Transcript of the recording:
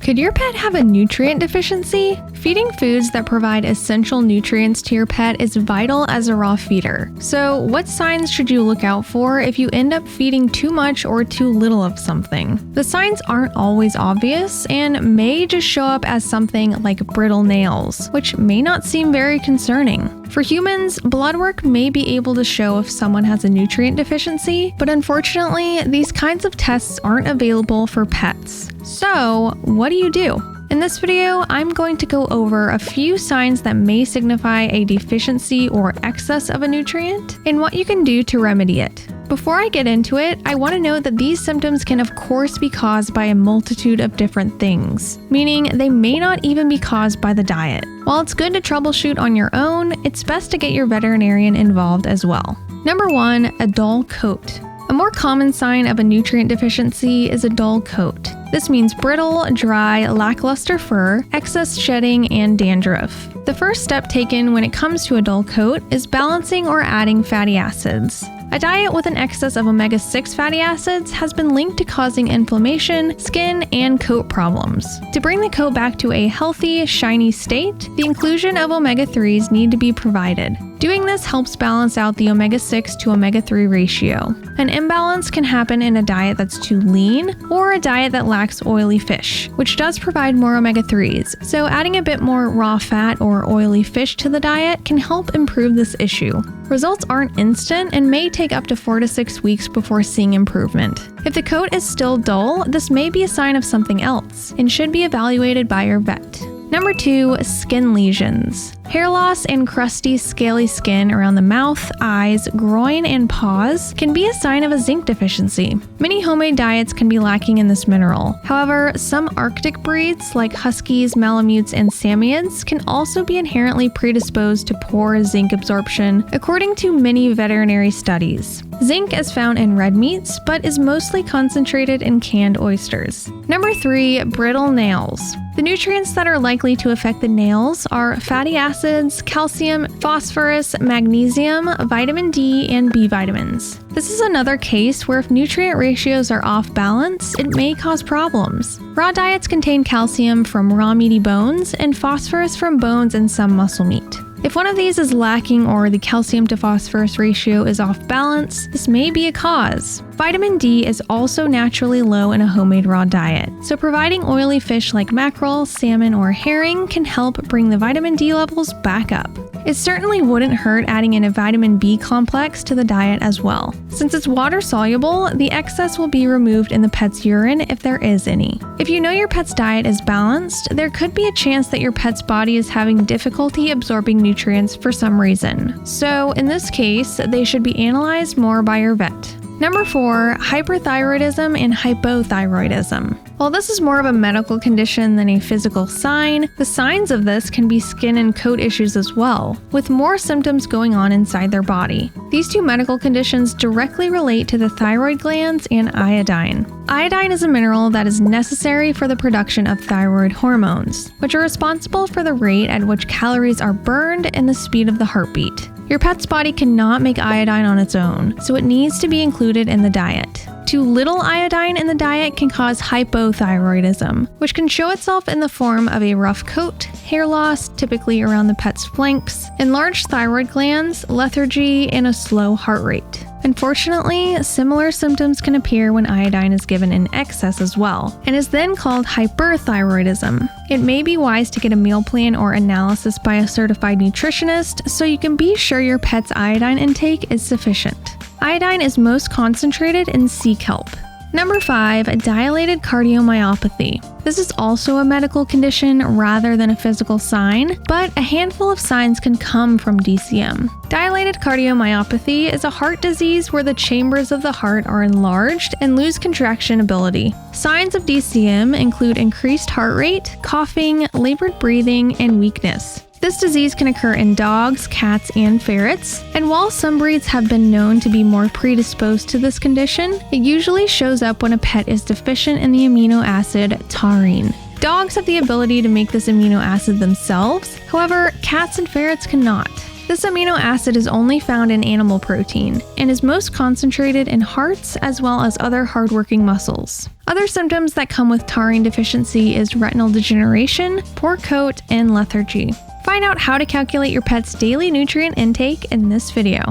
Could your pet have a nutrient deficiency? Feeding foods that provide essential nutrients to your pet is vital as a raw feeder. So, what signs should you look out for if you end up feeding too much or too little of something? The signs aren't always obvious and may just show up as something like brittle nails, which may not seem very concerning. For humans, blood work may be able to show if someone has a nutrient deficiency, but unfortunately, these kinds of tests aren't available for pets. So, what do you do? In this video, I'm going to go over a few signs that may signify a deficiency or excess of a nutrient, and what you can do to remedy it. Before I get into it, I want to note that these symptoms can of course be caused by a multitude of different things, meaning they may not even be caused by the diet. While it's good to troubleshoot on your own, it's best to get your veterinarian involved as well. Number 1, a dull coat. A more common sign of a nutrient deficiency is a dull coat. This means brittle, dry, lackluster fur, excess shedding, and dandruff. The first step taken when it comes to a dull coat is balancing or adding fatty acids. A diet with an excess of omega-6 fatty acids has been linked to causing inflammation, skin, and coat problems. To bring the coat back to a healthy, shiny state, the inclusion of omega-3s need to be provided. Doing this helps balance out the omega-6 to omega-3 ratio. An imbalance can happen in a diet that's too lean or a diet that lacks oily fish, which does provide more omega-3s, so adding a bit more raw fat or oily fish to the diet can help improve this issue. Results aren't instant and may take up to 4 to 6 weeks before seeing improvement. If the coat is still dull, this may be a sign of something else and should be evaluated by your vet. Number 2, skin lesions. Hair loss and crusty, scaly skin around the mouth, eyes, groin, and paws can be a sign of a zinc deficiency. Many homemade diets can be lacking in this mineral. However, some Arctic breeds like Huskies, Malamutes, and Samoyeds can also be inherently predisposed to poor zinc absorption, according to many veterinary studies. Zinc is found in red meats, but is mostly concentrated in canned oysters. Number 3, brittle nails. The nutrients that are likely to affect the nails are fatty acids, calcium, phosphorus, magnesium, vitamin D, and B vitamins. This is another case where if nutrient ratios are off balance, it may cause problems. Raw diets contain calcium from raw meaty bones and phosphorus from bones and some muscle meat. If one of these is lacking or the calcium to phosphorus ratio is off balance, this may be a cause. Vitamin D is also naturally low in a homemade raw diet, so providing oily fish like mackerel, salmon, or herring can help bring the vitamin D levels back up. It certainly wouldn't hurt adding in a vitamin B complex to the diet as well. Since it's water soluble, the excess will be removed in the pet's urine if there is any. If you know your pet's diet is balanced, there could be a chance that your pet's body is having difficulty absorbing nutrients for some reason. So in this case, they should be analyzed more by your vet. Number 4, hyperthyroidism and hypothyroidism. While this is more of a medical condition than a physical sign, the signs of this can be skin and coat issues as well, with more symptoms going on inside their body. These two medical conditions directly relate to the thyroid glands and iodine. Iodine is a mineral that is necessary for the production of thyroid hormones, which are responsible for the rate at which calories are burned and the speed of the heartbeat. Your pet's body cannot make iodine on its own, so it needs to be included in the diet. Too little iodine in the diet can cause hypothyroidism, which can show itself in the form of a rough coat, hair loss, typically around the pet's flanks, enlarged thyroid glands, lethargy, and a slow heart rate. Unfortunately, similar symptoms can appear when iodine is given in excess as well, and is then called hyperthyroidism. It may be wise to get a meal plan or analysis by a certified nutritionist so you can be sure your pet's iodine intake is sufficient. Iodine is most concentrated in sea kelp. Number 5, dilated cardiomyopathy. This is also a medical condition rather than a physical sign, but a handful of signs can come from DCM. Dilated cardiomyopathy is a heart disease where the chambers of the heart are enlarged and lose contraction ability. Signs of DCM include increased heart rate, coughing, labored breathing, and weakness. This disease can occur in dogs, cats, and ferrets, and while some breeds have been known to be more predisposed to this condition, it usually shows up when a pet is deficient in the amino acid taurine. Dogs have the ability to make this amino acid themselves, however, cats and ferrets cannot. This amino acid is only found in animal protein and is most concentrated in hearts as well as other hardworking muscles. Other symptoms that come with taurine deficiency is retinal degeneration, poor coat, and lethargy. Find out how to calculate your pet's daily nutrient intake in this video.